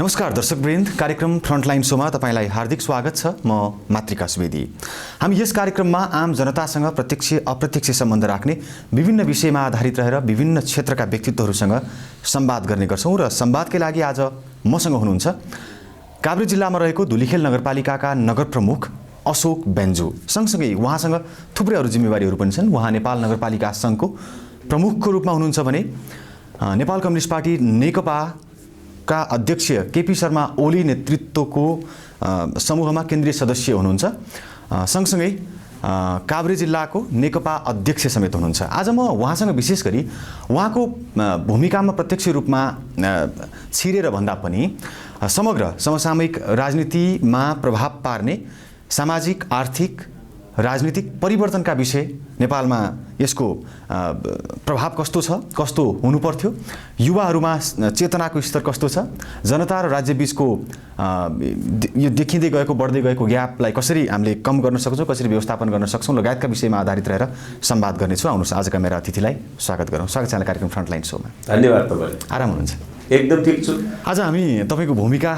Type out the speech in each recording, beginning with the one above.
नमस्कार दर्शकवृन्द, कार्यक्रम फ्रन्टलाइन शोमा तपाईलाई हार्दिक स्वागत छ। म मातृका सुवेदी। हामी यस कार्यक्रममा आम जनतासँग प्रत्यक्ष अप्रत्यक्ष सम्बन्ध राख्ने विभिन्न विषयमा आधारित रहेर विभिन्न क्षेत्रका व्यक्तित्वहरूसँग संवाद गर्ने गर्छौं र संवादकै लागि आज मसँग हुनुहुन्छ काभ्रे जिल्लामा रहेको धुलीखेल नगरपालिकाका नगर प्रमुख अशोक बेन्जु। सँगसँगै उहाँसँग थुप्रै अरू जिम्मेवारीहरू पनि छन्। उहाँ नेपाल नगरपालिका संघको प्रमुखको रूपमा हुनुहुन्छ भने नेपाल कम्युनिस्ट पार्टी नेकपा का अध्यक्ष केपी शर्मा ओली नेतृत्वको समूहमा केन्द्रीय सदस्य हुनुहुन्छ। सँगसँगै काभ्रे जिल्लाको नेकपा अध्यक्ष समेत हुनुहुन्छ। आज म उहाँसँग विशेष गरी उहाँको भूमिकामा प्रत्यक्ष रूपमा छिरेर भन्दा पनि समग्र समसामयिक राजनीतिमा प्रभाव पार्ने सामाजिक आर्थिक राजनीतिक परिवर्तनका विषय, नेपालमा यसको प्रभाव कस्तो छ, कस्तो हुनुपर्थ्यो, युवाहरूमा चेतनाको स्तर कस्तो छ, जनता र राज्य बीचको यो देखिँदै गएको बढ्दै गएको ग्यापलाई कसरी हामीले कम गर्न सक्छौँ, कसरी व्यवस्थापन गर्न सक्छौँ लगायतका विषयमा आधारित रहेर संवाद गर्नेछु। आउनुहोस् आजका मेरा अतिथिलाई स्वागत गरौँ। स्वागत छ कार्यक्रम फ्रन्टलाइन शोमा। धन्यवाद। तपाईँ आराम हुनुहुन्छ? एकदम ठिक छु। आज हामी तपाईँको भूमिका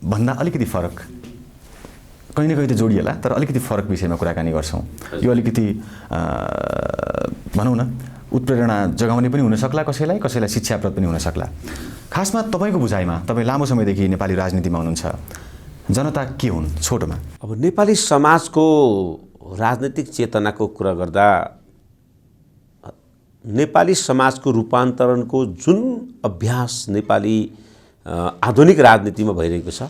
भन्दा अलिकति फरक, कहीँ न कहीँ त जोडिएला, तर अलिकति फरक विषयमा कुराकानी गर्छौँ। यो अलिकति भनौँ न उत्प्रेरणा जगाउने पनि हुन सक्ला, कसैलाई शिक्षाप्रद पनि हुन सक्ला। खासमा तपाईँको बुझाइमा, तपाईँ लामो समयदेखि नेपाली राजनीतिमा हुनुहुन्छ, जनता के हुन् छोटोमा? अब नेपाली समाजको राजनीतिक चेतनाको कुरा गर्दा नेपाली समाजको रूपान्तरणको जुन अभ्यास नेपाली आधुनिक राजनीतिमा भइरहेको छ,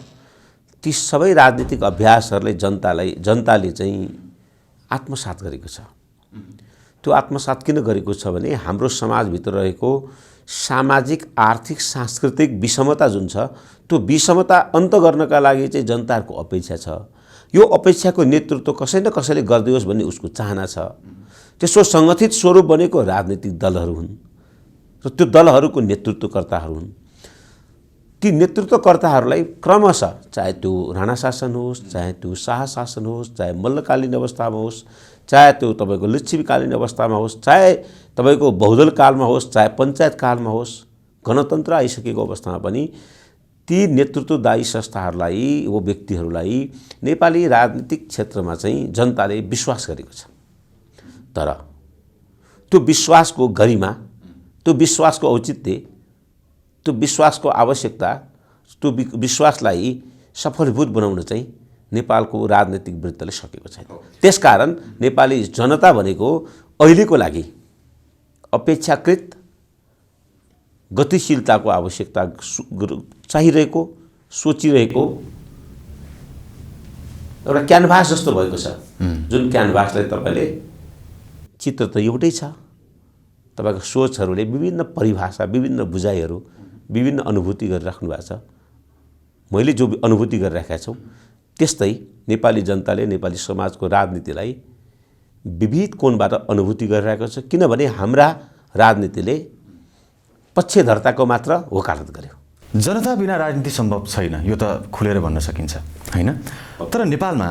ती सबै राजनीतिक अभ्यासहरूले जनताले चाहिँ आत्मसात गरेको छ। त्यो आत्मसात किन गरेको छ भने हाम्रो समाजभित्र रहेको सामाजिक आर्थिक सांस्कृतिक विषमता जुन छ, त्यो विषमता अन्त गर्नका लागि चाहिँ जनताहरूको अपेक्षा छ। यो अपेक्षाको नेतृत्व कसै न कसैले गरिदियोस् भन्ने उसको चाहना छ। त्यसको सङ्गठित स्वरूप बनेको राजनीतिक दलहरू हुन् र त्यो दलहरूको नेतृत्वकर्ताहरू हुन्। ती नेतृत्वकर्ताहरूलाई क्रमशः, चाहे त्यो राणा शासन होस्, चाहे त्यो शाह शासन होस्, चाहे मल्लकालीन अवस्थामा होस्, चाहे त्यो तपाईँको लिच्छवीकालीन अवस्थामा होस्, चाहे तपाईँको बहुदल कालमा होस्, चाहे पञ्चायत कालमा होस्, गणतन्त्र आइसकेको अवस्थामा पनि ती नेतृत्वदायी संस्थाहरूलाई, वो व्यक्तिहरूलाई नेपाली राजनीतिक क्षेत्रमा चाहिँ जनताले विश्वास गरेको छ। तर त्यो विश्वासको गरिमा, त्यो विश्वासको औचित्य, त्यो विश्वासको आवश्यकता, त्यो विश्वासलाई सफलभूत बनाउन चाहिँ नेपालको राजनीतिक वृत्तले सकेको छैन। त्यसकारण नेपाली जनता भनेको अहिलेको लागि अपेक्षाकृत गतिशीलताको आवश्यकता चाहिरहेको, सोचिरहेको एउटा क्यानभास जस्तो भएको छ। जुन क्यानभासलाई तपाईँले, चित्र त एउटै छ, तपाईँको सोचहरूले विभिन्न परिभाषा, विभिन्न बुझाइहरू, विभिन्न अनुभूति गरिराख्नु भएको छ। मैले जो अनुभूति गरिराखेका छौँ त्यस्तै नेपाली जनताले नेपाली समाजको राजनीतिलाई विविध कोणबाट अनुभूति गरिरहेको छ। किनभने हाम्रा राजनीतिले पक्षधरताको मात्र वकालत गर्यो। जनता बिना राजनीति सम्भव छैन, यो त खुलेर भन्न सकिन्छ, हैन? तर नेपालमा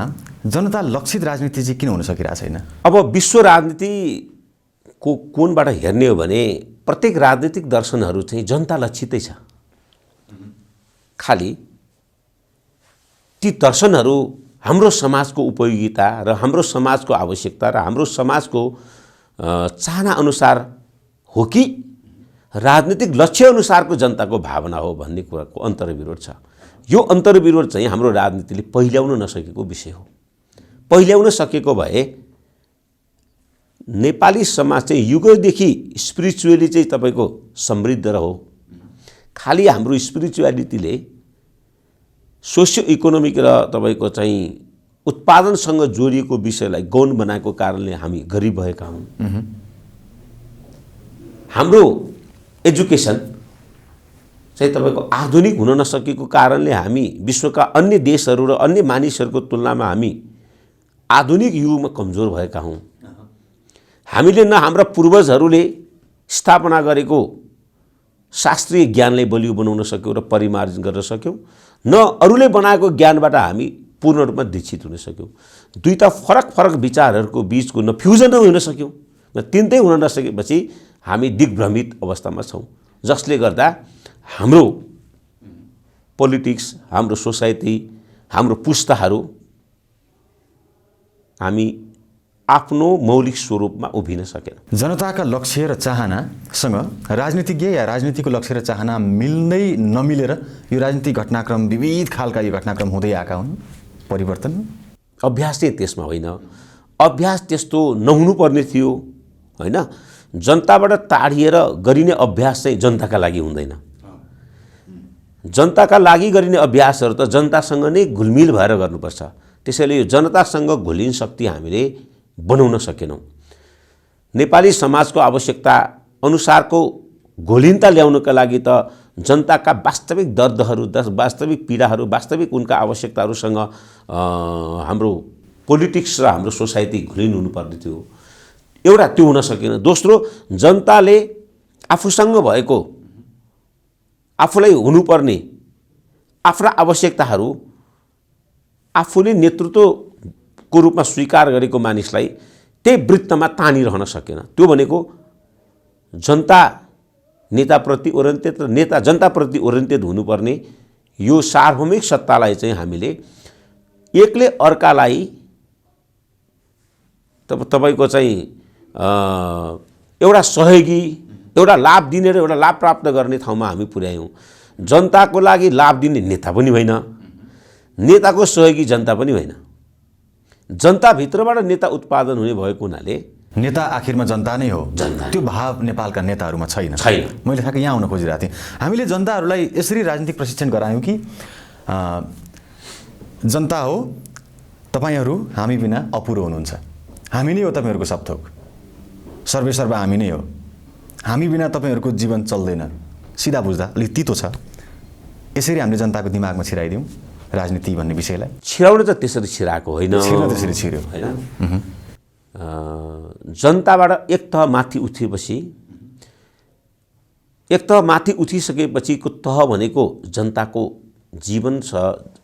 जनता लक्षित राजनीति चाहिँ किन हुन सकिरहेको छैन? अब विश्व राजनीतिको कोणबाट हेर्ने हो भने प्रत्येक राजनीतिक दर्शनहरू चाहिँ जनता लक्षितै छ। खालि ती दर्शनहरू हाम्रो समाजको उपयोगिता र हाम्रो समाजको आवश्यकता र हाम्रो समाजको चाहना अनुसार हो कि राजनीतिक लक्ष्य अनुसारको जनताको भावना हो भन्ने कुराको अन्तर्विरोध छ। यो अन्तर्विरोध चाहिँ हाम्रो राजनीतिले पहिल्याउन नसकेको विषय हो। पहिल्याउन सकेको भए नेपाली समाज चाहिँ युगौँदेखि स्पिरिचुअली चाहिँ तपाईँको समृद्ध रहो। खालि हाम्रो स्पिरिचुअलिटीले सोसियो इकोनोमिक र तपाईँको चाहिँ उत्पादनसँग जोडिएको विषयलाई गौण बनाएको कारणले हामी गरिब भएका हौँ। हाम्रो एजुकेसन चाहिँ तपाईँको आधुनिक हुन नसकेको कारणले हामी विश्वका अन्य देशहरू र अन्य मानिसहरूको तुलनामा हामी आधुनिक युगमा कमजोर भएका हौँ। हामीले न हाम्रा पूर्वजहरूले स्थापना गरेको शास्त्रीय ज्ञानलाई बलियो बनाउन सक्यौँ र परिमार्जन गर्न सक्यौँ, न अरूले बनाएको ज्ञानबाट हामी पूर्ण रूपमा दीक्षित हुन सक्यौँ। दुईटा फरक फरक विचारहरूको बिचको न फ्युजन हुन सक्यौँ, न तिनटै हुन नसकेपछि हामी दिग्भ्रमित अवस्थामा छौँ, जसले गर्दा हाम्रो पोलिटिक्स, हाम्रो सोसाइटी, हाम्रो पुस्ताहरू हामी आफ्नो मौलिक स्वरूपमा उभिन सकेन। जनताका लक्ष्य र चाहनासँग राजनीतिज्ञ या राजनीतिको लक्ष्य र चाहना मिल्दै नमिलेर यो राजनीतिक घटनाक्रम विविध खालका यो घटनाक्रम हुँदै आएका हुन्। परिवर्तन अभ्यास चाहिँ त्यसमा होइन, अभ्यास त्यस्तो नहुनुपर्ने थियो होइन। जनताबाट ताडिएर गरिने अभ्यास चाहिँ जनताका लागि हुँदैन। जनताका लागि गरिने अभ्यासहरू त जनतासँग नै घुलमिल भएर गर्नुपर्छ। त्यसैले यो जनतासँग घुलिन शक्ति हामीले बनाउन सकेनौँ। नेपाली समाजको आवश्यकता अनुसारको घोलिनता ल्याउनका लागि त जनताका वास्तविक दर्दहरू, वास्तविक पीडाहरू, वास्तविक उनका आवश्यकताहरूसँग हाम्रो पोलिटिक्स र हाम्रो सोसाइटी घुलिन हुनुपर्ने थियो। एउटा त्यो हुन सकेन। दोस्रो, जनताले आफूसँग भएको, आफूलाई हुनुपर्ने आफ्ना आवश्यकताहरू आफूले नेतृत्वको रूपमा स्वीकार गरेको मानिसलाई त्यही वृत्तमा तानिरहन सकेन। त्यो भनेको जनता नेताप्रति ओरिएन्टेड र नेता जनताप्रति ओरिएन्टेड हुनुपर्ने यो सार्वभौमिक सत्तालाई चाहिँ हामीले एकले अर्कालाई तपाईको चाहिँ एउटा सहयोगी, एउटा लाभ दिने र एउटा लाभ प्राप्त गर्ने ठाउँमा हामी पुर्यायौँ। जनताको लागि लाभ दिने नेता पनि होइन, नेताको सहयोगी जनता पनि होइन। जनताभित्रबाट नेता उत्पादन हुने भएको हुनाले नेता आखिरमा जनता नै हो। जनता। त्यो भाव नेपालका नेताहरूमा छैन। मैले ठ्याक्कै यहाँ आउन खोजिरहेको थिएँ। हामीले जनताहरूलाई यसरी राजनीतिक प्रशिक्षण गरायौँ कि जनता हो तपाईहरू हामी बिना अपुरो हुनुहुन्छ, हामी नै हो तपाईहरूको सबथोक, सर्वेसर्वा हामी नै हो, हामी बिना तपाईहरूको जीवन चल्दैन। सिधा बुझ्दा अलिक तितो छ। यसरी हामीले जनताको दिमागमा छिराइदिउँ राजनीति भन्ने विषयलाई। छिराउन त त्यसरी छिराएको होइन, छिर्न त्यसरी छिर्यो होइन। जनताबाट एक तह माथि उठिसकेपछिको तह भनेको जनताको जीवन छ,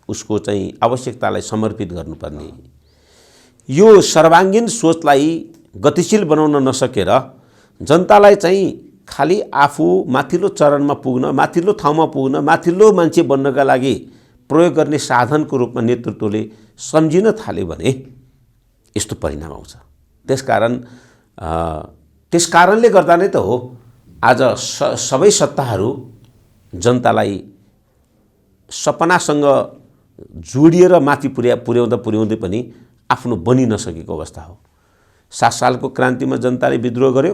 उसको चाहिँ आवश्यकतालाई समर्पित गर्नुपर्ने। यो सर्वाङ्गीन सोचलाई गतिशील बनाउन नसकेर जनतालाई चाहिँ खालि आफू माथिल्लो चरणमा पुग्न, माथिल्लो ठाउँमा पुग्न, माथिल्लो मान्छे बन्नका लागि प्रयोग गर्ने साधनको रूपमा नेतृत्वले सम्झिन थाल्यो भने यस्तो परिणाम आउँछ। त्यसकारणले गर्दा नै त हो आज सबै सत्ताहरू जनतालाई सपनासँग जोडिएर माथि पुर्याउँदै पनि आफ्नो बनि नसकेको अवस्था हो। 7 सालको क्रान्तिमा जनताले विद्रोह गर्यो,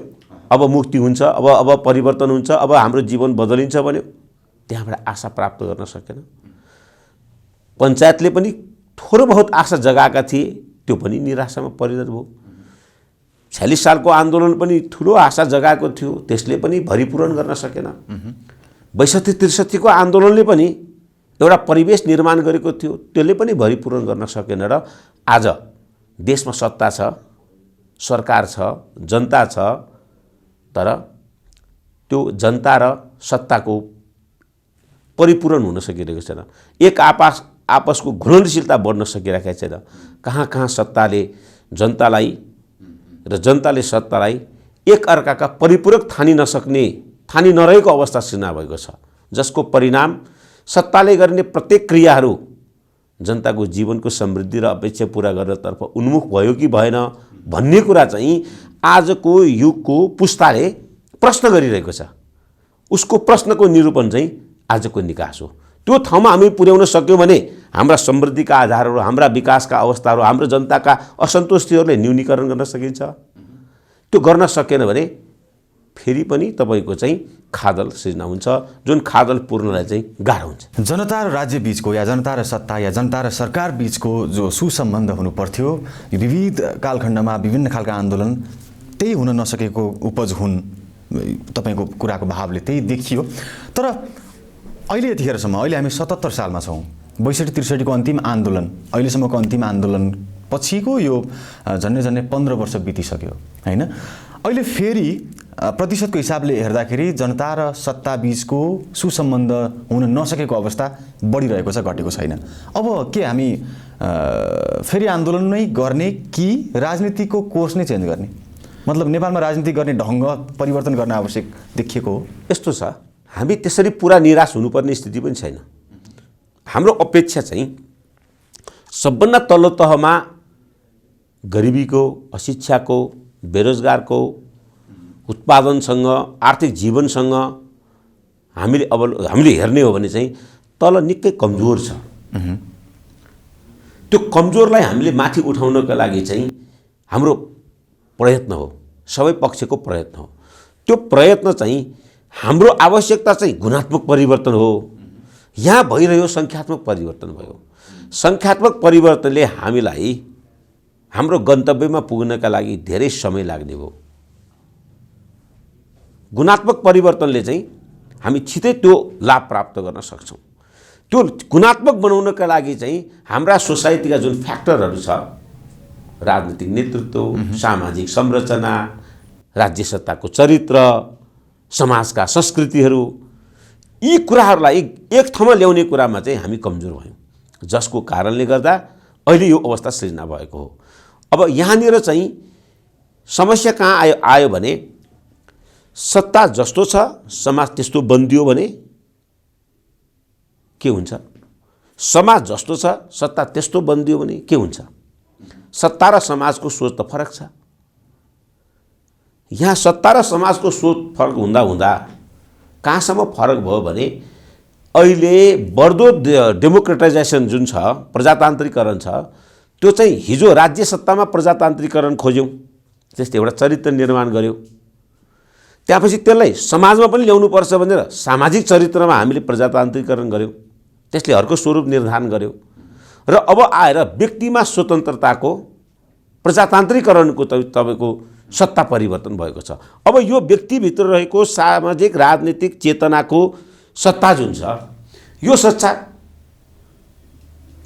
अब मुक्ति हुन्छ, अब परिवर्तन हुन्छ, अब हाम्रो जीवन बदलिन्छ भन्यो। त्यहाँबाट आशा प्राप्त गर्न सकेन। पञ्चायतले पनि थोरै बहुत आशा जगाएका थिए, त्यो पनि निराशामा परिणत भयो। 46 सालको आन्दोलन पनि ठुलो आशा जगाएको थियो, त्यसले पनि भरिपूरण गर्न सकेन। 62-63 को आन्दोलनले पनि एउटा परिवेश निर्माण गरेको थियो, त्यसले पनि भरिपूरण गर्न सकेन। र आज देशमा सत्ता छ, सरकार छ, जनता छ, तर त्यो जनता र सत्ताको परिपूरण हुन सकिरहेको छैन। एक आपसको घुलनशीलता बढ्न सकिरहेको छैन। कहाँ सत्ताले जनतालाई र जनताले सत्तालाई एक अर्काका परिपूरक ठानी नरहेको अवस्था सृजना भएको छ, जसको परिणाम सत्ताले गर्ने प्रत्येक क्रियाहरू जनताको जीवनको समृद्धि र अपेक्षा पूरा गर्नतर्फ उन्मुख भयो कि भएन भन्ने कुरा चाहिँ आजको युगको पुस्ताले प्रश्न गरिरहेको छ। उसको प्रश्नको निरूपण चाहिँ आजको निकास हो। त्यो ठाउँमा हामी पुर्याउन सक्यौँ भने हाम्रा समृद्धिका आधारहरू, हाम्रा विकासका अवस्थाहरू, हाम्रो जनताका असन्तुष्टिहरूले न्यूनीकरण गर्न सकिन्छ। त्यो गर्न सकेन भने फेरि पनि तपाईँको चाहिँ खाडल सृजना हुन्छ, जुन खाडल पूर्णलाई चाहिँ गाह्रो हुन्छ। जनता र राज्य बीचको या जनता र सत्ता या जनता र सरकार बीचको जो सुसम्बन्ध हुनु पर्थ्यो, यो विविध कालखण्डमा विभिन्न खालका आन्दोलन त्यही हुन नसकेको उपज हुन्। तपाईँको कुराको भावले त्यही देखियो। तर अहिले यतिखेरसम्म, अहिले हामी 77 सालमा छौँ, 62-63 को अन्तिम आन्दोलन, अहिलेसम्मको अन्तिम आन्दोलन पछिको यो झन्डै 15 वर्ष बितिसक्यो होइन। अहिले फेरि प्रतिशतको हिसाबले हेर्दाखेरि जनता र सत्ता बीचको सुसम्बन्ध हुन नसकेको अवस्था बढिरहेको छ, घटेको छैन। अब के हामी फेरि आन्दोलन नै गर्ने कि राजनीतिको कोर्स नै चेन्ज गर्ने? मतलब नेपालमा राजनीति गर्ने ढङ्ग परिवर्तन गर्न आवश्यक देखिएको हो। यस्तो छ, हामी त्यसरी पुरा निराश हुनुपर्ने स्थिति पनि छैन। हाम्रो अपेक्षा चाहिँ सबभन्दा तल्लो तहमा गरिबीको, अशिक्षाको, बेरोजगारको, उत्पादनसँग, आर्थिक जीवनसँग हामीले हेर्ने हो भने चाहिँ तल निकै कमजोर छ। त्यो कमजोरलाई हामीले माथि उठाउनका लागि चाहिँ हाम्रो प्रयत्न हो, सबै पक्षको प्रयत्न हो। त्यो प्रयत्न चाहिँ हाम्रो आवश्यकता चाहिँ गुणात्मक परिवर्तन हो। यहाँ भइरह्यो सङ्ख्यात्मक परिवर्तन भयो। सङ्ख्यात्मक परिवर्तनले हामीलाई हाम्रो गन्तव्यमा पुग्नका लागि धेरै समय लाग्ने हो। गुणात्मक परिवर्तनले चाहिँ हामी छिटै त्यो लाभ प्राप्त गर्न सक्छौँ। त्यो गुणात्मक बनाउनका लागि चाहिँ हाम्रा सोसाइटीका जुन फ्याक्टरहरू छ, राजनीतिक नेतृत्व, सामाजिक संरचना, राज्य सत्ताको चरित्र, समाजका संस्कृतिहरू, यी कुराहरूलाई एक ठाउँमा ल्याउने कुरामा चाहिँ हामी कमजोर भयौँ, जसको कारणले गर्दा अहिले यो अवस्था सृजना भएको हो। अब यहाँनिर चाहिँ समस्या कहाँ आयो भने सत्ता जस्तो छ समाज त्यस्तो बन्दियो भने के हुन्छ? समाज जस्तो छ सत्ता त्यस्तो बन्दियो भने के हुन्छ? सत्ता र समाजको सोच त फरक छ। यहाँ सत्ता र समाजको सोच फरक हुँदा हुँदा कहाँसम्म फरक भयो भने अहिले बढ्दो डेमोक्रेटाइजेसन जुन छ, प्रजातान्त्रिकरण छ, त्यो चाहिँ हिजो राज्य सत्तामा प्रजातान्त्रिकरण खोज्यौँ, त्यस्तै एउटा चरित्र निर्माण गर्यो, त्यसपछि त्यसलाई समाजमा पनि ल्याउनुपर्छ भनेर सामाजिक चरित्रमा हामीले प्रजातान्त्रिकरण गर्यौँ, त्यसले अर्को स्वरूप निर्धारण गर्यो र अब आएर व्यक्तिमा स्वतन्त्रताको प्रजातान्त्रिकरणको तपाईँको सत्ता परिवर्तन भएको छ। अब यो व्यक्तिभित्र रहेको सामाजिक राजनीतिक चेतनाको सत्ता जुन छ, यो सत्ता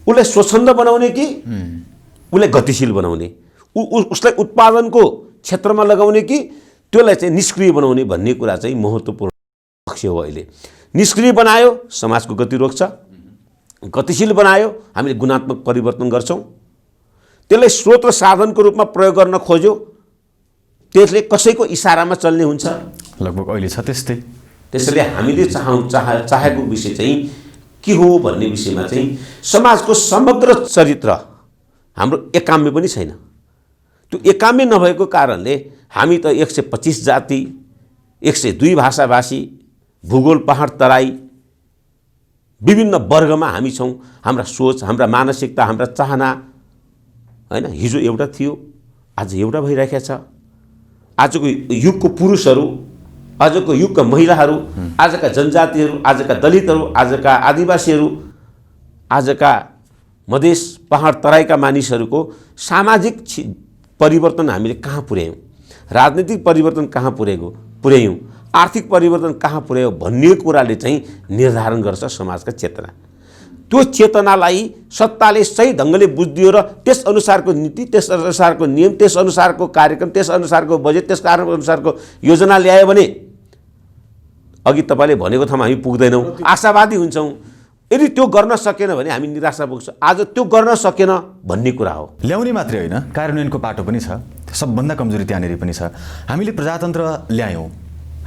उसलाई स्वच्छन्द बनाउने कि उसलाई गतिशील बनाउने, उसलाई उत्पादनको क्षेत्रमा लगाउने कि त्यसलाई चाहिँ निष्क्रिय बनाउने भन्ने कुरा चाहिँ महत्त्वपूर्ण पक्ष हो। अहिले निष्क्रिय बनायो समाजको गति रोक्छ, गतिशील बनायो हामीले गुणात्मक परिवर्तन गर्छौँ, त्यसलाई स्रोत र साधनको रूपमा प्रयोग गर्न खोज्यो त्यसले कसैको इसारामा चल्ने हुन्छ, लगभग अहिले छ त्यस्तै। त्यसैले हामीले चाहेको विषय चाहिँ के हो भन्ने विषयमा चाहिँ समाजको समग्र चरित्र हाम्रो एकाम्य पनि छैन। त्यो एकाम्य नभएको कारणले हामी त 125 जाति, 102 भाषाभाषी, भूगोल पहाड तराई, विभिन्न वर्गमा हामी छौँ। हाम्रा सोच, हाम्रा मानसिकता, हाम्रा चाहना हैन हिजो एउटा थियो, आज एउटा भइरहेको छ। आजको युगको पुरुषहरू, आजको युगका महिलाहरू, आजका जनजातिहरू, आजका दलितहरू, आजका आदिवासीहरू, आजका मधेस पहाड तराईका मानिसहरूको सामाजिक परिवर्तन हामीले कहाँ पुर्यायौँ, राजनीतिक परिवर्तन कहाँ पुर्यायौँ, आर्थिक परिवर्तन कहाँ पुर्यायो भन्ने कुराले चाहिँ निर्धारण गर्छ समाजका चेतना। त्यो चेतनालाई सत्ताले सही ढङ्गले बुझिदियो र त्यस अनुसारको नीति, त्यस अनुसारको नियम, त्यस अनुसारको कार्यक्रम, त्यस अनुसारको बजेट, त्यस अनुसारको योजना ल्यायो भने अघि तपाईँले भनेको ठाउँमा हामी पुग्दैनौँ, आशावादी हुन्छौँ। यदि त्यो गर्न सकेन भने हामी निराशा पुग्छौँ। आज त्यो गर्न सकेन भन्ने कुरा हो। ल्याउने मात्रै होइन, कार्यान्वयनको पाटो पनि छ। सबभन्दा कमजोरी त्यहाँनिर पनि छ। हामीले प्रजातन्त्र ल्यायौँ,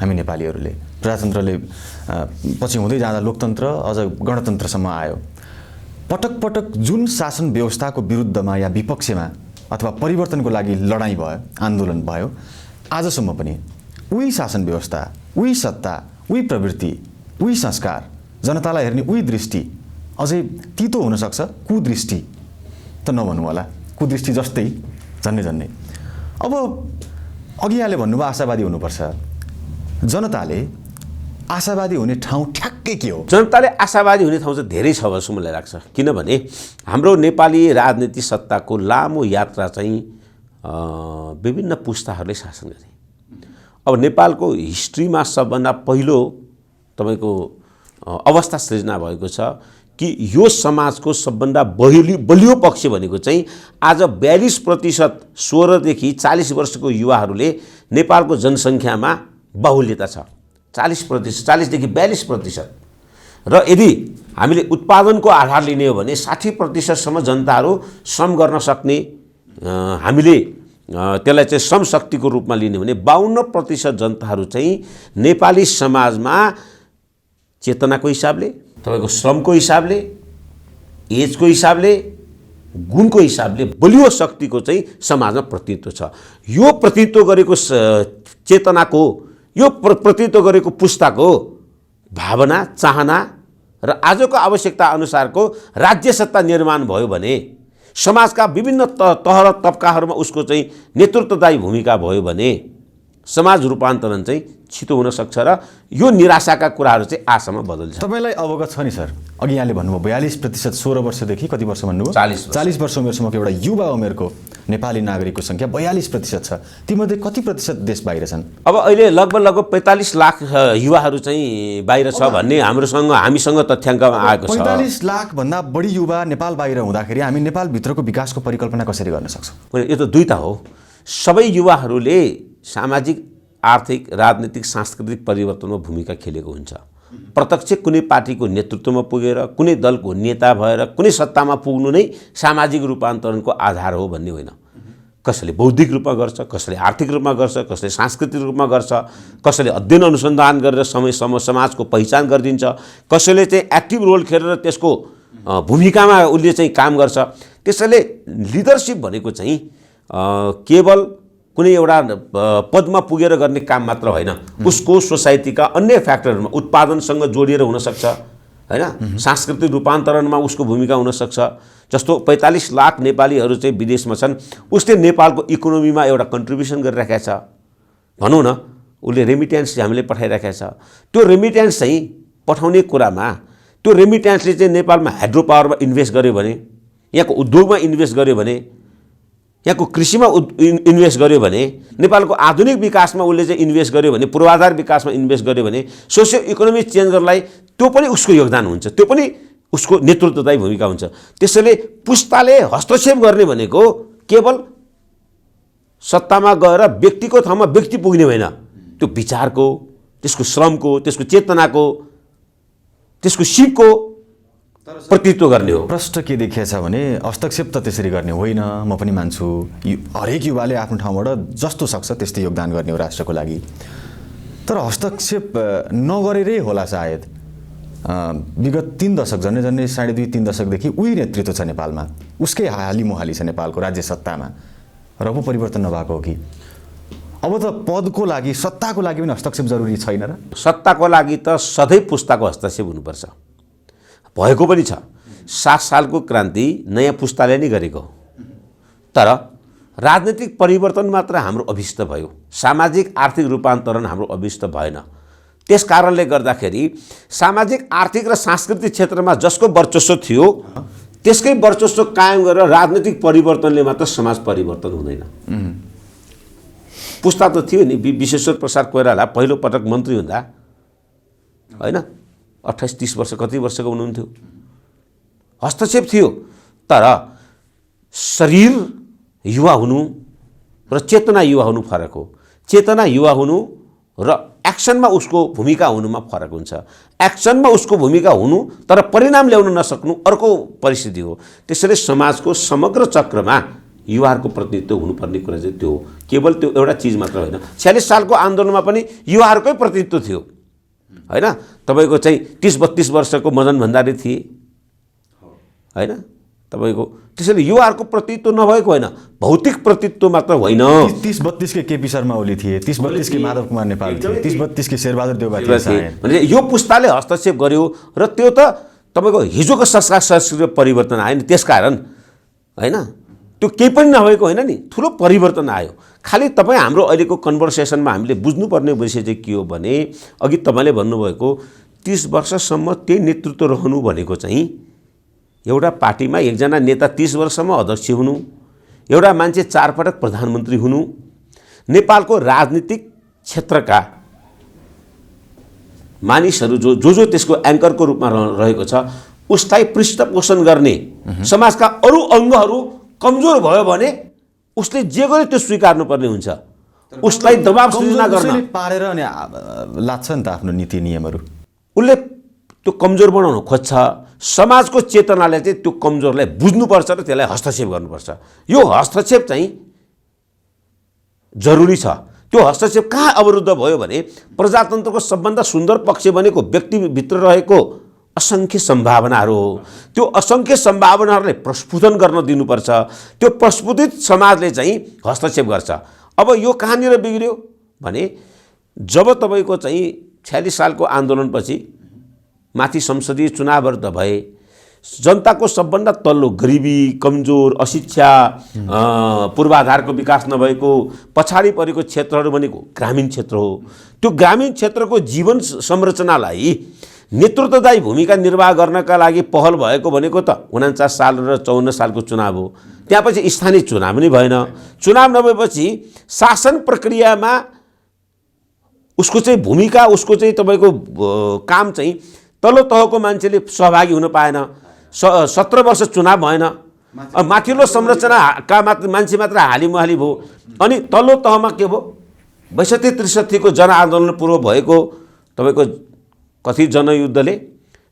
हामी नेपालीहरूले प्रजातन्त्रले पछि हुँदै जाँदा लोकतन्त्र अझ गणतन्त्रसम्म आयो। पटक पटक जुन शासन व्यवस्थाको विरुद्धमा या विपक्षमा अथवा परिवर्तनको लागि लडाइँ भयो, आन्दोलन भयो, आजसम्म पनि उही शासन व्यवस्था, उही सत्ता, उही प्रवृत्ति, उही संस्कार, जनतालाई हेर्ने उही दृष्टि अझै तितो हुनसक्छ। कुदृष्टि त नभन्नु होला, कुदृष्टि जस्तै झन्नै। अब अघि यहाँले भन्नुभयो आशावादी हुनुपर्छ। जनताले आशावादी हुने ठाउँ ठ्याक्कै के हो? जनताले आशावादी हुने ठाउँ चाहिँ धेरै छ जस्तो मलाई लाग्छ। किनभने हाम्रो नेपाली राजनीति सत्ताको लामो यात्रा चाहिँ विभिन्न पुस्ताहरूले शासन गरे। अब नेपालको हिस्ट्रीमा सबभन्दा पहिलो तपाईँको अवस्था सृजना भएको छ कि यो समाजको सबभन्दा बलियो पक्ष भनेको चाहिँ आज 42% 16 देखि 40 वर्षको युवाहरूले नेपालको जनसङ्ख्यामा बाहुल्यता छ। 40%, 40 देखि 42%। र यदि हामीले उत्पादनको आधार लिने हो भने 60% जनताहरू श्रम गर्न सक्ने, हामीले त्यसलाई चाहिँ श्रम शक्तिको रूपमा लिने भने 52% जनताहरू चाहिँ नेपाली समाजमा चेतनाको हिसाबले, तपाईँको श्रमको हिसाबले, एजको हिसाबले, गुणको हिसाबले बलियो शक्तिको चाहिँ समाजमा प्रतिनिधित्व छ। यो प्रतिनिधित्व गरेको चेतनाको, यो प्रतिनिधित्व गरेको पुस्ताको भावना, चाहना र आजको आवश्यकता अनुसारको राज्य सत्ता निर्माण भयो भने, समाजका विभिन्न तह र तबकाहरूमा उसको चाहिँ नेतृत्वदायी भूमिका भयो भने समाज रूपान्तरण चाहिँ छिटो हुन सक्छ र यो निराशाका कुराहरू चाहिँ आशामा बदल्छ। तपाईलाई अवगत छ नि सर, अघि यहाँले भन्नुभयो 42% 16 वर्षदेखि कति वर्ष भन्नुभयो? 40 वर्ष उमेरसम्मको एउटा युवा उमेरको नेपाली नागरिकको सङ्ख्या 42% छ। तीमध्ये कति प्रतिशत देश बाहिर छन्? अब अहिले लगभग 45 लाख युवाहरू चाहिँ बाहिर छ भन्ने हामीसँग तथ्याङ्कमा आएको छ। 45 लाख भन्दा बढी युवा नेपाल बाहिर हुँदाखेरि हामी नेपालभित्रको विकासको परिकल्पना कसरी गर्न सक्छौँ? यो त दुईटा हो। सबै युवाहरूले सामाजिक, आर्थिक, राजनीतिक, सांस्कृतिक परिवर्तनमा भूमिका खेलेको हुन्छ। प्रत्यक्ष कुनै पार्टीको नेतृत्वमा पुगेर, कुनै दलको नेता भएर कुनै सत्तामा पुग्नु नै सामाजिक रूपान्तरणको आधार हो भन्ने होइन। कसैले बौद्धिक रूपमा गर्छ, कसैले आर्थिक रूपमा गर्छ, कसैले सांस्कृतिक रूपमा गर्छ, कसैले अध्ययन अनुसन्धान गरेर समयसम्म समाजको पहिचान गरिदिन्छ, कसैले चाहिँ एक्टिभ रोल खेलेर त्यसको भूमिकामा उसले चाहिँ काम गर्छ। त्यसैले लिडरसिप भनेको चाहिँ केवल कुनै एउटा पदमा पुगेर गर्ने काम मात्र होइन, उसको सोसाइटीका अन्य फ्याक्टरहरूमा उत्पादनसँग जोडिएर हुनसक्छ होइन, सांस्कृतिक रूपान्तरणमा उसको भूमिका हुनसक्छ। जस्तो 45 लाख नेपालीहरू चाहिँ विदेशमा छन्, उसले नेपालको इकोनोमीमा एउटा कन्ट्रिब्युसन गरिराखेको छ भनौँ न, उसले रेमिट्यान्स हामीले पठाइराखेको छ। त्यो रेमिट्यान्स चाहिँ पठाउने कुरामा, त्यो रेमिट्यान्सले चाहिँ नेपालमा हाइड्रो पावरमा इन्भेस्ट गर्यो भने, यहाँको उद्योगमा इन्भेस्ट गर्यो भने, यहाँको कृषिमा इन्भेस्ट गर्यो भने, नेपालको आधुनिक विकासमा उसले चाहिँ इन्भेस्ट गर्यो भने, पूर्वाधार विकासमा इन्भेस्ट गर्यो भने, सोसियो इकोनोमिक चेन्ज गर्नलाई त्यो पनि उसको योगदान हुन्छ, त्यो पनि उसको नेतृत्वदायी भूमिका हुन्छ। त्यसैले पुस्ताले हस्तक्षेप गर्ने भनेको केवल सत्तामा गएर व्यक्तिको ठाउँमा व्यक्ति पुग्ने होइन, त्यो विचारको, त्यसको श्रमको, त्यसको चेतनाको, त्यसको सिपको प्रतिनिधित्व गर्ने हो। प्रश्न के देखिएछ भने हस्तक्षेप त त्यसरी गर्ने होइन, म पनि मान्छु हरेक युवाले आफ्नो ठाउँबाट जस्तो सक्छ त्यस्तै योगदान गर्ने हो राष्ट्रको लागि। तर हस्तक्षेप नगरेरै होला सायद। विगत 3 दशक, झन्डै 2.5-3 दशकदेखि उही नेतृत्व छ नेपालमा, उसकै हालिमुहाली छ नेपालको राज्य सत्तामा, र पो परिवर्तन नभएको हो कि? अब त पदको लागि, सत्ताको लागि पनि हस्तक्षेप जरुरी छैन र? सत्ताको लागि त सधैँ पुस्ताको हस्तक्षेप हुनुपर्छ, भएको पनि छ। 7 सालको क्रान्ति नयाँ पुस्ताले नै गरेको हो। तर राजनीतिक परिवर्तन मात्र हाम्रो अभिष्ट भयो, सामाजिक आर्थिक रूपान्तरण हाम्रो अभिष्ट भएन। त्यस कारणले गर्दाखेरि सामाजिक, आर्थिक र सांस्कृतिक क्षेत्रमा जसको वर्चस्व थियो त्यसकै वर्चस्व कायम गरेर राजनीतिक परिवर्तनले मात्र समाज परिवर्तन हुँदैन। पुस्ता त थियो नि, विश्वेश्वर प्रसाद कोइराला पहिलो पटक मन्त्री हुँदा होइन 28-30 वर्ष कति वर्षको हुनुहुन्थ्यो, हस्तक्षेप थियो। तर शरीर युवा हुनु र चेतना युवा हुनु फरक हो। चेतना युवा हुनु र एक्सनमा उसको भूमिका हुनुमा फरक हुन्छ। एक्सनमा उसको भूमिका हुनु तर परिणाम ल्याउन नसक्नु अर्को परिस्थिति हो। त्यसैले समाजको समग्र चक्रमा युवाहरूको प्रतिनिधित्व हुनुपर्ने कुरा चाहिँ त्यो हो, केवल त्यो एउटा चिज मात्र होइन। 46 सालको आन्दोलनमा पनि युवाहरूकै प्रतिनिधित्व थियो होइन। तपाईँको चाहिँ 30-32 वर्षको मदन भण्डारी थिए होइन तपाईँको। त्यसैले युवाहरूको प्रतिनिधित्व नभएको होइन, भौतिक प्रतिनिधित्व मात्र होइन। 30-32 के केपी शर्मा ओली थिए, 30-32 के माधव कुमार नेपाल थिए, 30-32 के शेरबहादुर देउवा थिए। भने यो पुस्ताले हस्तक्षेप गर्यो र त्यो त तपाईँको हिजोको संस्कृतिको परिवर्तन आयो नि, त्यसकारण होइन त्यो केही पनि नभएको होइन नि, ठुलो परिवर्तन आयो। खालि तपाईँ हाम्रो अहिलेको कन्भर्सेसनमा हामीले बुझ्नुपर्ने विषय चाहिँ के हो भने, अघि तपाईँले भन्नुभएको 30 वर्षसम्म त्यही नेतृत्व रहनु भनेको चाहिँ एउटा पार्टीमा एकजना नेता 30 वर्षसम्म अध्यक्ष हुनु, एउटा मान्छे 4 पटक प्रधानमन्त्री हुनु, नेपालको राजनीतिक क्षेत्रका मानिसहरू जो त्यसको एङ्करको रूपमा रहेको छ उसलाई पृष्ठपोषण गर्ने, समाजका अरू अङ्गहरू कमजोर भयो भने उसले जे गरे त्यो स्वीकार्नुपर्ने हुन्छ। उसलाई दबाब सृजना गर्न पारेर अनि लाग्छ नि त आफ्नो नीति नियमहरू, उसले त्यो कमजोर बनाउन खोज्छ। समाजको चेतनाले चाहिँ त्यो कमजोरलाई बुझ्नुपर्छ र त्यसलाई हस्तक्षेप गर्नुपर्छ। यो हस्तक्षेप चाहिँ जरुरी छ। त्यो हस्तक्षेप कहाँ अवरुद्ध भयो भने प्रजातन्त्रको सबभन्दा सुन्दर पक्ष भनेको व्यक्तिभित्र रहेको असङ्ख्य सम्भावनाहरू हो। त्यो असङ्ख्य सम्भावनाहरूलाई प्रस्फुटन गर्न दिनुपर्छ। त्यो प्रस्फुटित समाजले चाहिँ हस्तक्षेप गर्छ। अब यो कहाँनिर बिग्रियो भने जब तपाईँको चाहिँ 46 सालको आन्दोलनपछि माथि संसदीय चुनावहरू त भए, जनताको सबभन्दा तल्लो गरिबी, कमजोर, अशिक्षा, पूर्वाधारको विकास नभएको, पछाडि परेको क्षेत्रहरू भनेको ग्रामीण क्षेत्र हो। त्यो ग्रामीण क्षेत्रको जीवन संरचनालाई नेतृत्वदायी भूमिका निर्वाह गर्नका लागि पहल भएको भनेको त 49 साल र 54 सालको चुनाव हो। त्यसपछि स्थानीय चुनाव पनि भएन। चुनाव नभएपछि शासन प्रक्रियामा उसको चाहिँ भूमिका, उसको चाहिँ तपाईँको काम चाहिँ तल्लो तहको मान्छेले सहभागी हुन पाएन। 17 वर्ष चुनाव भएन। माथिल्लो संरचनाका मान्छे मात्र हालिमुहाली भयो। अनि तल्लो तहमा के भयो, 62-63 को जनआन्दोलन पूर्व भएको तपाईँको कथित जनयुद्धले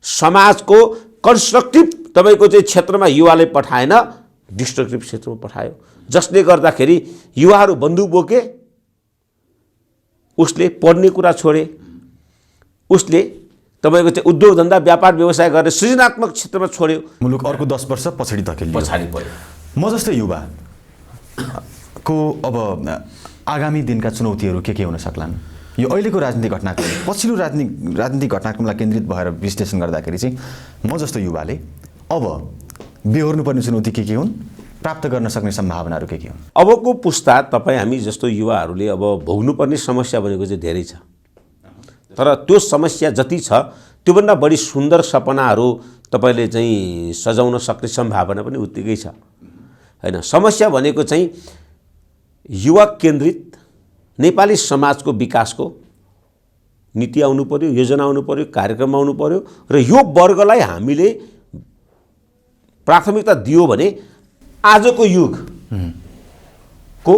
समाजको कन्स्ट्रक्टिभ तपाईँको चाहिँ क्षेत्रमा युवाले पठाएन, डिस्ट्रक्टिभ क्षेत्रमा पठायो। जसले गर्दाखेरि युवाहरू बन्दुक बोके, उसले पढ्ने कुरा छोडे, उसले तपाईँको चाहिँ उद्योग धन्दा व्यापार व्यवसाय गरेर सृजनात्मक क्षेत्रमा छोड्यो। मुलुक अर्को 10 वर्ष पछाडि धकेलियो। म जस्तै युवाको अब आगामी दिनका चुनौतीहरू के हुन सक्लान्? यो अहिलेको राजनीतिक घटनाक्रम, पछिल्लो राजनीतिक घटनाक्रमलाई केन्द्रित भएर विश्लेषण गर्दाखेरि चाहिँ म जस्तो युवाले अब बेहोर्नुपर्ने चुनौती के हुन्, प्राप्त गर्न सक्ने सम्भावनाहरू के हुन्? अबको पुस्ता तपाईँ हामी जस्तो युवाहरूले अब भोग्नुपर्ने समस्या भनेको चाहिँ धेरै छ। तर त्यो समस्या जति छ त्योभन्दा बढी सुन्दर सपनाहरू तपाईँले चाहिँ सजाउन सक्ने सम्भावना पनि उत्तिकै छ हैन। समस्या भनेको चाहिँ युवा केन्द्रित नेपाली समाजको विकासको नीति आउनु पर्यो, योजना आउनु पर्यो, कार्यक्रम आउनु पर्यो र यो वर्गलाई हामीले प्राथमिकता दियो भने आजको युगको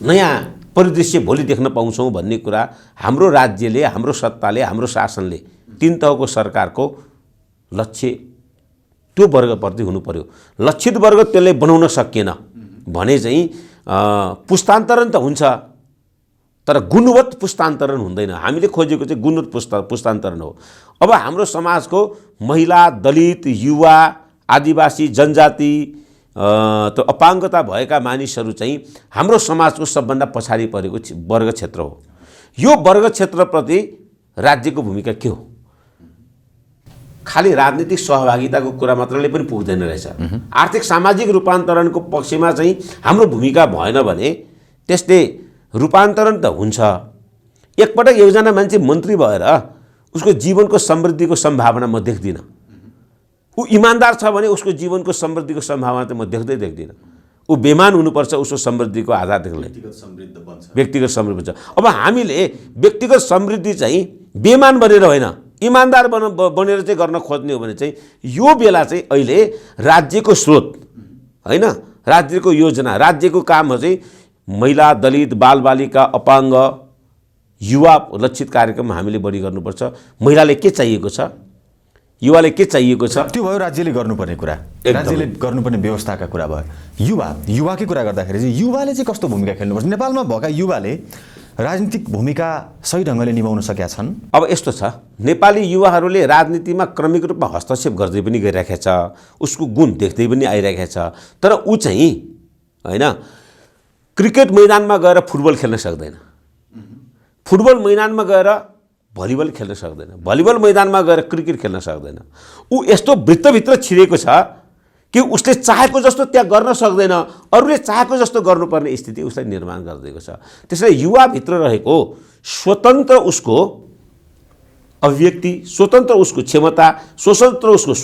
नयाँ परिदृश्य भोलि देख्न पाउँछौँ भन्ने कुरा हाम्रो राज्यले, हाम्रो सत्ताले, हाम्रो शासनले, 3 तहको सरकारको लक्ष्य त्यो वर्गप्रति हुनु पर्यो। लक्षित वर्ग त्यसले बनाउन सकिएन भने चाहिँ पुस्तान्तरण त हुन्छ तर गुणवत्त पुस्तान्तरण हुँदैन। हामीले खोजेको चाहिँ गुणवत्त पुस्तान्तरण हो। अब हाम्रो समाजको महिला, दलित, युवा, आदिवासी, जनजाति, त्यो अपाङ्गता भएका मानिसहरू चाहिँ हाम्रो समाजको सबभन्दा पछाडि परेको वर्ग क्षेत्र हो। यो वर्ग क्षेत्रप्रति राज्यको भूमिका के हो? खाली राजनीतिक सहभागिताको कुरा मात्रले पनि पुग्दैन रहेछ। आर्थिक सामाजिक रूपान्तरणको पक्षमा चाहिँ हाम्रो भूमिका भएन भने त्यसले रूपान्तरण त हुन्छ। एकपटक एकजना मान्छे मन्त्री भएर उसको जीवनको समृद्धिको सम्भावना म देख्दिनँ। ऊ इमान्दार छ भने उसको जीवनको समृद्धिको सम्भावना त म देख्दिनँ। ऊ बेमान हुनुपर्छ उसको समृद्धिको आधार देख्ने, व्यक्तिगत समृद्धि बन्छ। अब हामीले व्यक्तिगत समृद्धि चाहिँ बेमान बनेर होइन, इमान्दार बनेर चाहिँ गर्न खोज्ने हो भने चाहिँ यो बेला चाहिँ अहिले राज्यको स्रोत हैन, राज्यको योजना, राज्यको कामहरू चाहिँ महिला, दलित, बालबालिका, अपाङ्ग, युवा लक्षित कार्यक्रम हामीले बढी गर्नुपर्छ। महिलाले के चाहिएको छ, युवाले के चाहिएको छ, त्यो भयो राज्यले गर्नुपर्ने कुरा, राज्यले गर्नुपर्ने व्यवस्थाका कुरा भयो। युवाकै कुरा गर्दाखेरि चाहिँ युवाले चाहिँ कस्तो भूमिका खेल्नुपर्छ? नेपालमा भएका युवाले राजनीतिक भूमिका सही ढङ्गले निभाउन सकेका छन्? अब यस्तो छ, नेपाली युवाहरूले राजनीतिमा क्रमिक रूपमा हस्तक्षेप गर्दै पनि गइरहेको छ, उसको गुण देख्दै पनि आइरहेको छ। तर ऊ चाहिँ हैन क्रिकेट मैदानमा गएर फुटबल खेल्न सक्दैन, फुटबल मैदानमा गएर भलिबल खेल्न सक्दैन, भलिबल मैदानमा गएर क्रिकेट खेल्न सक्दैन। ऊ यस्तो वृत्तभित्र छिरेको छ कि उसले चाहेको जस्तो त्यहाँ गर्न सक्दैन, अरूले चाहेको जस्तो गर्नुपर्ने स्थिति उसलाई निर्माण गरिदिएको छ। त्यसैले युवाभित्र रहेको स्वतन्त्र उसको अभिव्यक्ति, स्वतन्त्र उसको क्षमता, स्वतन्त्र उसको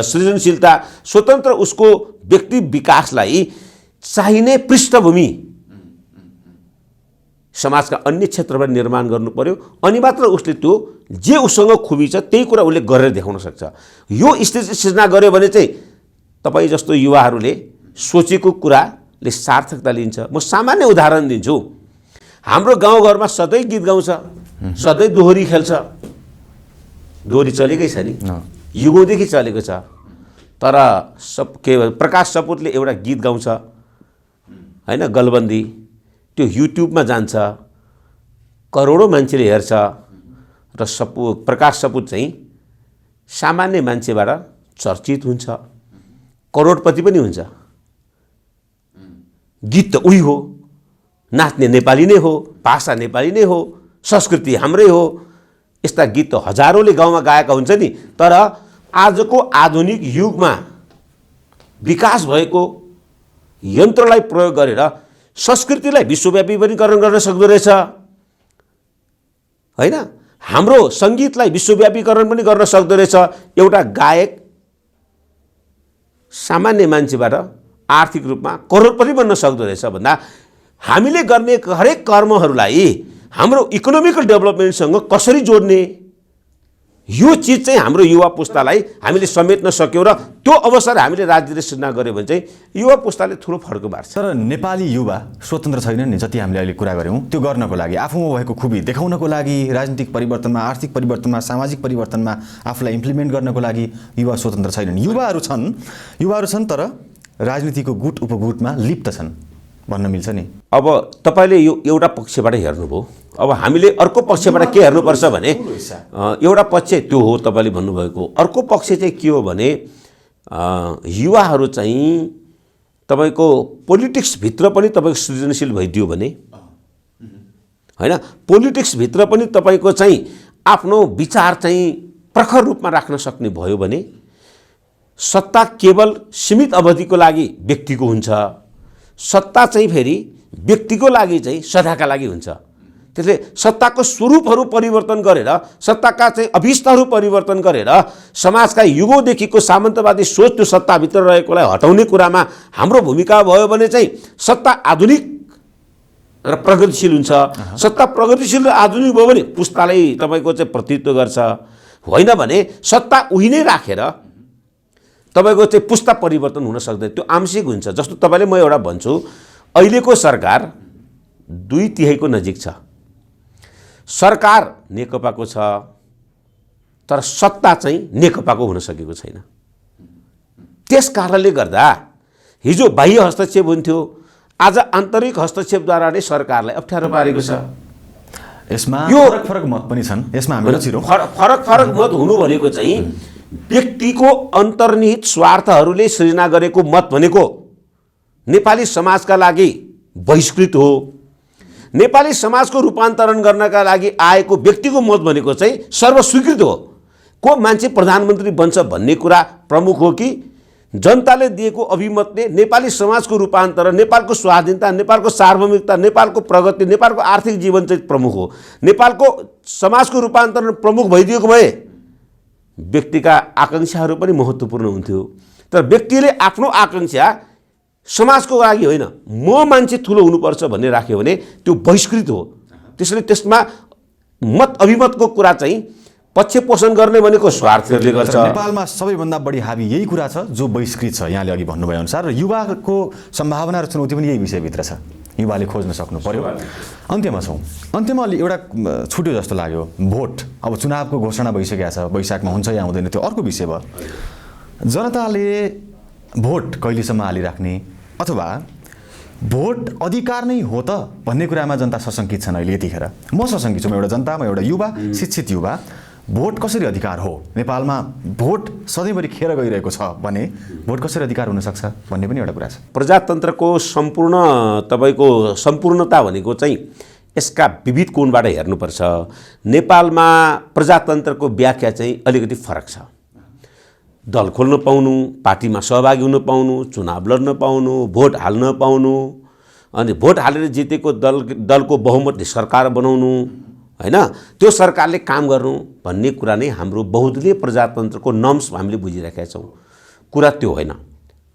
सृजनशीलता, स्वतन्त्र उसको व्यक्ति विकासलाई चाहिने पृष्ठभूमि समाजका अन्य क्षेत्रमा निर्माण गर्नु पर्यो। अनि मात्र उसले त्यो जे उसँग खुबी छ त्यही कुरा उसले गरेर देखाउन सक्छ। यो स्थिति सृजना गर्यो भने चाहिँ तपाईँ जस्तो युवाहरूले सोचेको कुराले सार्थकता लिन्छ। म सामान्य उदाहरण दिन्छु। हाम्रो गाउँघरमा सधैँ गीत गाउँछ, सधैँ दोहोरी खेल्छ, दोहोरी चलेकै छ नि, युगौँदेखि चलेको छ। तर प्रकाश सपुतले एउटा गीत गाउँछ हैन, गलबन्दी, त्यो युट्युबमा जान्छ, करोडौँ मान्छेले हेर्छ र प्रकाश सपुत चाहिँ सामान्य मान्छेबाट चर्चित हुन्छ, करोडपति पनि हुन्छ। गीत त उही हो, नाच्ने नेपाली नै हो, भाषा नेपाली नै हो, संस्कृति हाम्रै हो। यस्ता गीत त हजारौँले गाउँमा गाएका हुन्छ नि। तर आजको आधुनिक युगमा विकास भएको यन्त्रलाई प्रयोग गरेर संस्कृतिलाई विश्वव्यापीकरण गर्न सक्दो रहेछ, होइन? हाम्रो सङ्गीतलाई विश्वव्यापीकरण पनि गर्न सक्दो रहेछ। एउटा गायक सामान्य मान्छेबाट आर्थिक रूपमा करोडपति बन्न सक्दो रहेछ भन्दा हामीले गर्ने हरेक कर्महरूलाई हाम्रो इकोनोमिकल डेभलपमेन्टसँग कसरी जोड्ने, यो चिज चाहिँ हाम्रो युवा पुस्तालाई हामीले समेट्न सक्यौँ र त्यो अवसर हामीले राजनीति सृजना गऱ्यो भने चाहिँ युवा पुस्ताले ठुलो फड्को मार्छ। तर नेपाली युवा स्वतन्त्र छैनन् नि, जति हामीले अहिले कुरा गऱ्यौँ त्यो गर्नको लागि, आफूमा भएको खुबी देखाउनको लागि, राजनीतिक परिवर्तनमा, आर्थिक परिवर्तनमा, सामाजिक परिवर्तनमा आफूलाई इम्प्लिमेन्ट गर्नको लागि युवा स्वतन्त्र छैनन्। युवाहरू छन् तर राजनीतिको गुट उपगुटमा लिप्त छन् भन्न मिल्छ नि। अब तपाईँले यो एउटा पक्षबाट हेर्नुभयो, अब हामीले अर्को पक्षबाट के हेर्नुपर्छ भने एउटा पक्ष त्यो हो तपाईँले भन्नुभएको, अर्को पक्ष चाहिँ के हो भने युवाहरू चाहिँ तपाईँको पोलिटिक्सभित्र पनि तपाईँको सृजनशील भइदियो भने, होइन, पोलिटिक्सभित्र पनि तपाईँको चाहिँ आफ्नो विचार चाहिँ प्रखर रूपमा राख्न सक्ने भयो भने सत्ता केवल सीमित अवधिको लागि व्यक्तिको हुन्छ, सत्ता चाहिँ फेरि व्यक्तिको लागि चाहिँ सदाका लागि हुन्छ। त्यसले सत्ताको स्वरूपहरू परिवर्तन गरेर, सत्ताका चाहिँ अभिष्टहरू परिवर्तन गरेर समाजका युगौँदेखिको सामन्तवादी सोच त्यो सत्ताभित्र रहेकोलाई हटाउने कुरामा हाम्रो भूमिका भयो भने चाहिँ सत्ता आधुनिक र प्रगतिशील हुन्छ। सत्ता प्रगतिशील र आधुनिक भयो भने पुस्तालाई तपाईँको चाहिँ प्रतिनिधित्व गर्छ, होइन भने सत्ता उही नै राखेर तपाईँको चाहिँ पुस्ता परिवर्तन हुन सक्दैन, त्यो आंशिक हुन्छ। जस्तो तपाईँले म एउटा भन्छु, अहिलेको सरकार 2/3 नजिक छ, सरकार नेकपाको छ तर सत्ता चाहिँ नेकपाको हुन सकेको छैन। त्यस कारणले गर्दा हिजो बाह्य हस्तक्षेप हुन्थ्यो, आज आन्तरिक हस्तक्षेपद्वारा नै सरकारलाई अप्ठ्यारो पारेको छ। यसमा फरक मत पनि छन्, यसमा हामीहरू छिरो फरक मत हुनु भनेको चाहिँ व्यक्तिको अन्तर्निहित स्वार्थहरूले सृजना गरेको मत भनेको नेपाली समाजका लागि बहिष्कृत हो। नेपाली समाजको रूपान्तरण गर्नका लागि आएको व्यक्तिको मत भनेको चाहिँ सर्वस्वीकृत हो। को मान्छे प्रधानमन्त्री बन्छ भन्ने कुरा प्रमुख हो कि जनताले दिएको अभिमतले नेपाली समाजको रूपान्तरण, नेपालको स्वाधीनता, नेपालको सार्वभौमिकता, नेपालको प्रगति, नेपालको आर्थिक जीवन चाहिँ प्रमुख हो। नेपालको समाजको रूपान्तरण प्रमुख भइदिएको भए व्यक्तिका आकाङ्क्षाहरू पनि महत्त्वपूर्ण हुन्थ्यो। तर व्यक्तिले आफ्नो आकाङ्क्षा समाजको लागि होइन, म मान्छे ठुलो हुनुपर्छ भन्ने राख्यो भने त्यो बहिष्कृत हो। त्यसैले त्यसमा मत अभिमतको कुरा चाहिँ पक्ष पोषण गर्ने भनेको स्वार्थले गर्छ। नेपालमा सबैभन्दा बढी हावी यही कुरा छ जो बहिष्कृत छ, यहाँले अघि भन्नुभयो अनुसार। र युवाको सम्भावना र चुनौती पनि यही विषयभित्र छ, युवाले खोज्न सक्नु पर्यो। अन्त्यमा छौँ, अन्त्यमा अलि एउटा छुट्यो जस्तो लाग्यो, भोट। अब चुनावको घोषणा भइसकेको छ, वैशाखमा हुन्छ या हुँदैन त्यो अर्को विषय भयो। जनताले भोट कहिलेसम्म हालिराख्ने अथवा भोट अधिकार नै हो त भन्ने कुरामा जनता सशङ्कित छन् अहिले। यतिखेर म सशङ्कित छु, म एउटा जनता, म एउटा युवा, शिक्षित युवा। भोट कसरी अधिकार हो? नेपालमा भोट सधैँभरि खेर गइरहेको छ भने भोट कसरी अधिकार हुनसक्छ भन्ने पनि एउटा कुरा छ। प्रजातन्त्रको सम्पूर्ण तपाईँको सम्पूर्णता भनेको चाहिँ यसका विविध कोणबाट हेर्नुपर्छ। नेपालमा प्रजातन्त्रको व्याख्या चाहिँ अलिकति फरक छ। दल खोल्न पाउनु, पार्टीमा सहभागी हुन पाउनु, चुनाव लड्न पाउनु, भोट हाल्न पाउनु, अनि भोट हालेर जितेको दलको बहुमतले सरकार बनाउनु, होइन, त्यो सरकारले काम गर्नु भन्ने कुरा नै हाम्रो बहुदलीय प्रजातन्त्रको नर्म्स हामीले बुझिराखेका छौँ। कुरा त्यो होइन,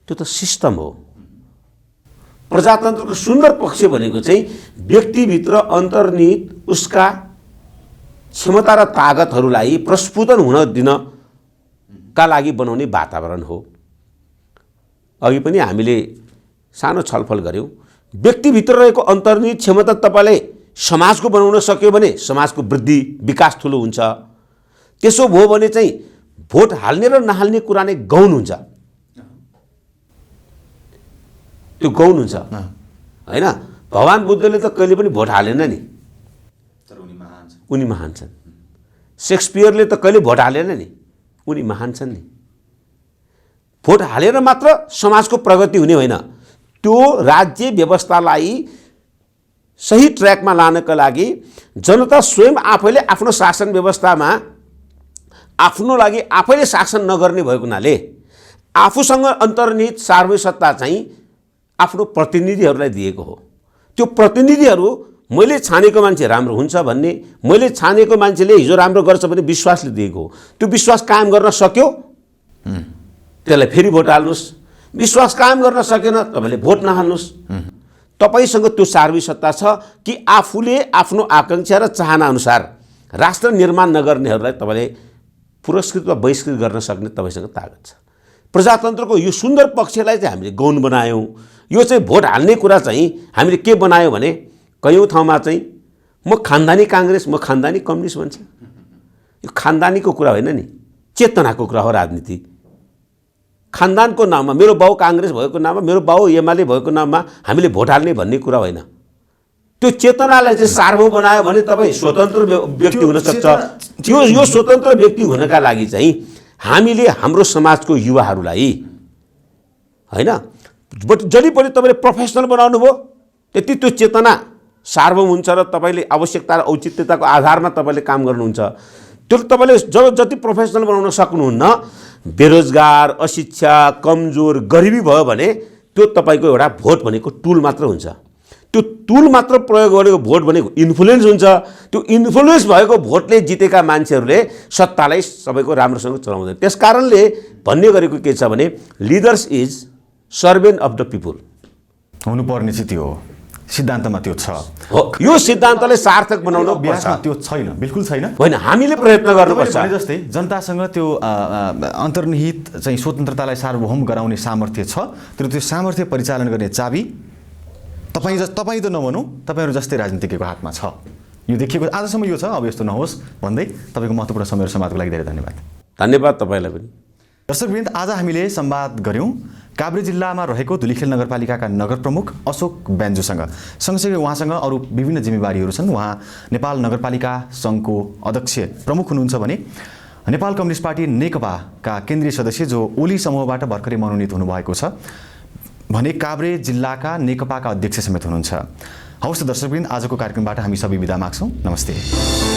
त्यो त सिस्टम हो। प्रजातन्त्रको सुन्दर पक्ष भनेको चाहिँ व्यक्तिभित्र अन्तर्निहित उसका क्षमता र तागतहरूलाई प्रस्फुटन हुन दिनका लागि बनाउने वातावरण हो। अघि पनि हामीले सानो छलफल गऱ्यौँ, व्यक्तिभित्र रहेको अन्तर्निहित क्षमता तपाईँले समाजको बनाउन सक्यो भने समाजको वृद्धि विकास ठुलो हुन्छ। त्यसो भयो भने चाहिँ भोट हाल्ने र नहाल्ने कुरा नै गौण हुन्छ, त्यो गौण हुन्छ, होइन। भगवान बुद्धले त कहिले पनि भोट हालेन नि, उनी महान छन्। सेक्सपियरले त कहिले भोट हालेन नि, उनी महान छन् नि। भोट हालेर मात्र समाजको प्रगति हुने होइन, त्यो राज्य व्यवस्थालाई सही ट्र्याकमा लानका लागि जनता स्वयं आफैले आफ्नो शासन व्यवस्थामा आफ्नो लागि आफैले शासन नगर्ने भएको हुनाले आफूसँग अन्तर्निहित सार्वजनिक सत्ता चाहिँ आफ्नो प्रतिनिधिहरूलाई दिएको हो। त्यो प्रतिनिधिहरू मैले छानेको मान्छे राम्रो हुन्छ भन्ने, मैले छानेको मान्छेले हिजो राम्रो गर्छ भन्ने विश्वासले दिएको हो। त्यो विश्वास कायम गर्न सक्यो, त्यसलाई फेरि भोट हाल्नुहोस्। विश्वास कायम गर्न सकेन, तपाईँले भोट नहाल्नुहोस्। तपाईँसँग त्यो सार्वजनिक सत्ता छ कि आफूले आफ्नो आकाङ्क्षा र चाहना अनुसार राष्ट्र निर्माण नगर्नेहरूलाई तपाईँले पुरस्कृत वा बहिष्कृत गर्न सक्ने तपाईँसँग तागत छ। प्रजातन्त्रको यो सुन्दर पक्षलाई चाहिँ हामीले गौण बनायौँ। यो चाहिँ भोट हाल्ने कुरा चाहिँ हामीले के बनायौँ भने कयौँ ठाउँमा चाहिँ म खानदानी काङ्ग्रेस, म खानदानी कम्युनिस्ट भन्छ। यो खानदानीको कुरा होइन नि, चेतनाको कुरा हो राजनीति। खानदानको नाममा, मेरो बाउ काङ्ग्रेस भएको नाममा, मेरो बाउ एमाले भएको नाममा हामीले भोट हाल्ने भन्ने कुरा होइन। त्यो चेतनालाई चाहिँ सार्वभौम बनायो भने तपाईँ स्वतन्त्र व्यक्ति हुन सक्छ। यो स्वतन्त्र व्यक्ति हुनका लागि चाहिँ हामीले हाम्रो समाजको युवाहरूलाई होइन, बट जति पनि तपाईँले प्रोफेसनल बनाउनु भयो त्यति त्यो चेतना सार्वभौम हुन्छ र तपाईँले आवश्यकता र औचित्यताको आधारमा तपाईँले काम गर्नुहुन्छ। त्यो तपाईँले जति प्रोफेसनल बनाउन सक्नुहुन्न, बेरोजगार, अशिक्षा, कमजोर, गरिबी भयो भने त्यो तपाईँको एउटा भोट भनेको टुल मात्र हुन्छ। त्यो टुल मात्र प्रयोग गरेको भोट भनेको इन्फ्लुएन्स हुन्छ। त्यो इन्फ्लुएन्स भएको भोटले जितेका मान्छेहरूले सत्तालाई सबैको राम्रोसँग चलाउँदैन। त्यस कारणले भन्ने गरेको के छ भने leaders is servant of the people हुनुपर्ने चाहिँ त्यो सिद्धान्तमा त्यो छ। हो, यो सिद्धान्तलाई सार्थक बनाउन पर्छ। त्यो छैन, बिल्कुल छैन। होइन, हामीले प्रयत्न गर्नुपर्छ। जस्तै जनतासँग त्यो अन्तर्निहित चाहिँ स्वतन्त्रतालाई सार्वभौम गराउने सामर्थ्य छ, तर त्यो सामर्थ्य परिचालन गर्ने चाबी तपाईँ त नभनौँ, तपाईँहरू जस्तै राजनीतिज्ञको हातमा छ। यो देखिएको आजसम्म यो छ, अब यस्तो नहोस् भन्दै तपाईँको महत्त्वपूर्ण समय र समाजको लागि धेरै धन्यवाद। धन्यवाद तपाईँलाई पनि। दर्शकवृन्द, आज हामीले संवाद गऱ्यौँ काभ्रे जिल्लामा रहेको धुलिखेल नगरपालिकाका नगर प्रमुख अशोक बेन्जुसँग। सँगसँगै उहाँसँग अरू विभिन्न जिम्मेवारीहरू छन्। उहाँ नेपाल नगरपालिका सङ्घको अध्यक्ष प्रमुख हुनुहुन्छ भने नेपाल कम्युनिस्ट पार्टी नेकपाका केन्द्रीय सदस्य जो ओली समूहबाट भर्खरै मनोनित हुनुभएको छ भने काभ्रे जिल्लाका नेकपाका अध्यक्ष समेत हुनुहुन्छ। हवस् दर्शकवृन्द, आजको कार्यक्रमबाट हामी सबै बिदा माग्छौँ। नमस्ते।